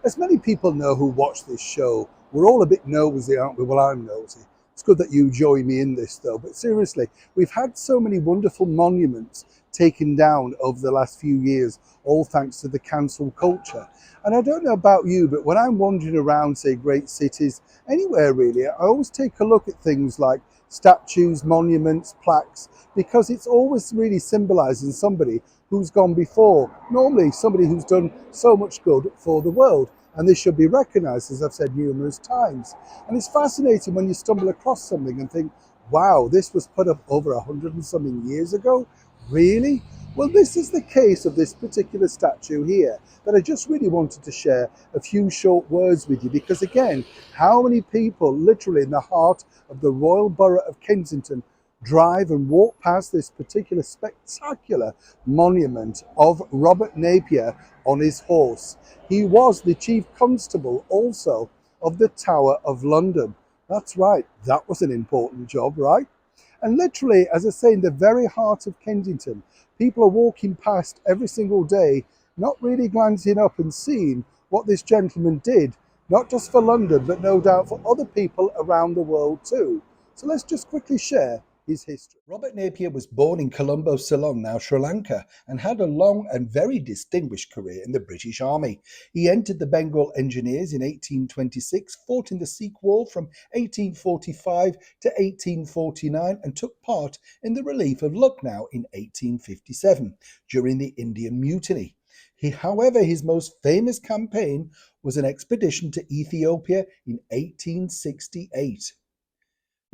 As many people know who watch this show, we're all a bit nosy, aren't we? Well, I'm nosy. It's good that you join me in this, though. But seriously, we've had so many wonderful monuments taken down over the last few years, all thanks to the cancel culture. And I don't know about you, but when I'm wandering around, say, great cities, anywhere really, I always take a look at things like statues, monuments, plaques, because it's always really symbolizing somebody who's gone before, normally somebody who's done so much good for the world. And this should be recognized, as I've said numerous times. And it's fascinating when you stumble across something and think, wow, this was put up over 100 and something years ago? Really? Well, this is the case of this particular statue here that I just really wanted to share a few short words with you, because again, how many people literally in the heart of the Royal Borough of Kensington drive and walk past this particular spectacular monument of Robert Napier on his horse. He was the Chief Constable also of the Tower of London. That's right, that was an important job, right? And literally, as I say, in the very heart of Kensington, people are walking past every single day, not really glancing up and seeing what this gentleman did, not just for London, but no doubt for other people around the world too. So let's just quickly share his history. Robert Napier was born in Colombo, Ceylon, now Sri Lanka, and had a long and very distinguished career in the British Army. He entered the Bengal Engineers in 1826, fought in the Sikh War from 1845 to 1849, and took part in the relief of Lucknow in 1857 during the Indian Mutiny. However, his most famous campaign was an expedition to Ethiopia in 1868.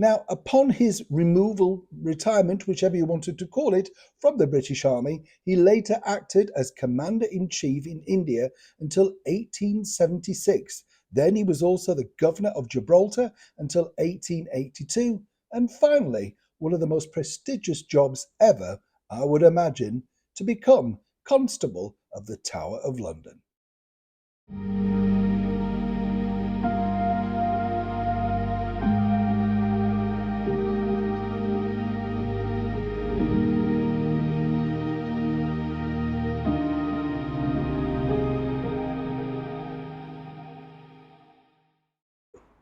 Now, upon his retirement, whichever you wanted to call it, from the British Army, he later acted as Commander-in-Chief in India until 1876. Then he was also the Governor of Gibraltar until 1882. And finally, one of the most prestigious jobs ever, I would imagine, to become Constable of the Tower of London.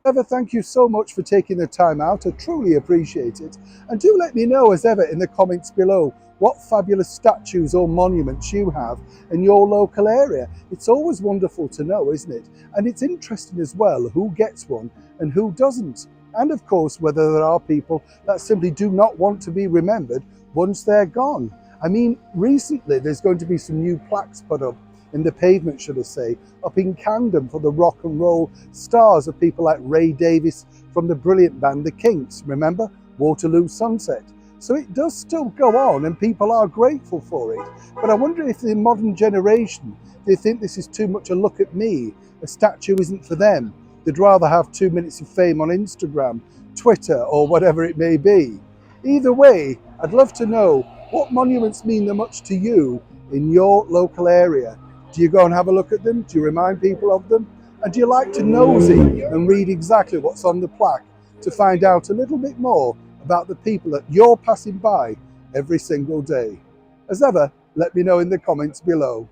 Ever, thank you so much for taking the time out. I truly appreciate it. And do let me know, as ever, in the comments below, what fabulous statues or monuments you have in your local area. It's always wonderful to know, isn't it? And it's interesting as well who gets one and who doesn't. And of course, whether there are people that simply do not want to be remembered once they're gone. I mean, recently there's going to be some new plaques put up in the pavement, should I say, up in Camden for the rock and roll stars of people like Ray Davies from the brilliant band The Kinks, remember? Waterloo Sunset. So it does still go on and people are grateful for it. But I wonder if the modern generation, they think this is too much a look at me. A statue isn't for them. They'd rather have 2 minutes of fame on Instagram, Twitter, or whatever it may be. Either way, I'd love to know what monuments mean the much to you in your local area. Do you go and have a look at them? Do you remind people of them? And do you like to nosy and read exactly what's on the plaque to find out a little bit more about the people that you're passing by every single day? As ever, let me know in the comments below.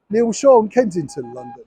Neil Shawn, Kensington, London.